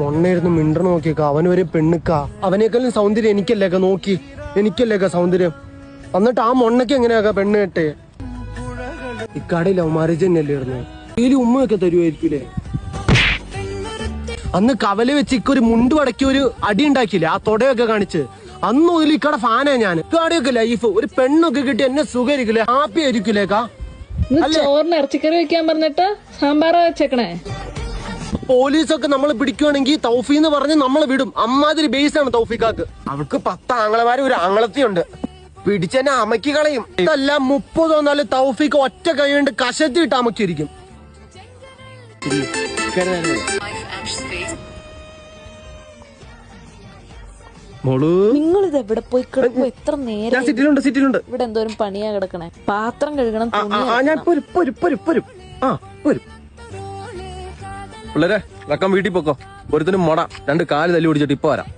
മൊണ്ണയിരുന്ന് മിണ്ടർ നോക്കിയേക്ക അവനൊരു പെണ്ണുക്ക അവനേക്കാളും സൗന്ദര്യം എനിക്കല്ലേക്ക നോക്കി എനിക്കല്ലേക്ക സൗന്ദര്യം എന്നിട്ട് ആ മൊണ്ണയ്ക്ക് എങ്ങനെയാക്ക പെണ്ണ് കെട്ടേ ഇക്കാടെ ലവ് മാരേജ് തന്നെയല്ലേ ഇരുന്നു ഇതിൽ ഉമ്മയൊക്കെ തരുമായിരിക്കൂലേ അന്ന് കവല വെച്ച് ഇക്കൊരു മുണ്ട് വടക്കി ഒരു അടി ഉണ്ടാക്കിയില്ലേ ആ തൊടയൊക്കെ കാണിച്ച് അന്ന് മുതൽ ഇക്കടെ ഫാനാ ഞാൻ ഇക്കാടെയൊക്കെ ലൈഫ് ഒരു പെണ്ണൊക്കെ കിട്ടി എന്നെ സുഖമായിരിക്കില്ലേ ഹാപ്പി ആയിരിക്കില്ലേക്കാ ചോറിന് ഇറച്ചിക്കറി വെക്കാൻ പറഞ്ഞിട്ട് സാമ്പാറ വെച്ചേക്കണേ പോലീസൊക്കെ നമ്മളെ പിടിക്കുവാണെങ്കിൽ തൗഫി എന്ന് പറഞ്ഞ് നമ്മളെ വിടും അമ്മാതിരി ബേസാണ് തൗഫിക്കാക്ക് അവൾക്ക് 10 ആങ്ങളമാര് ഒരു ആങ്ങളത്തിയുണ്ട് പിടിച്ചെന്നെ അമക്കി കളയും ഇതല്ല 30 വന്നാലും തൗഫിക്ക് ഒറ്റ കൈ കൊണ്ട് കശത്തിട്ട് അമക്കിയിരിക്കും നിങ്ങളിത് എവിടെ പോയി കിടക്കും എത്ര നേരം സിറ്റിലുണ്ട് ഇവിടെ എന്തോരം പണിയാ കിടക്കണേ പാത്രം കഴുകണം ഞാൻ പിള്ളേരെ വെക്കം വീട്ടിൽ പോക്കോ ഒരുത്തിനും മൊട 2 കാല് തല്ലി പിടിച്ചിട്ട് ഇപ്പൊ വരാം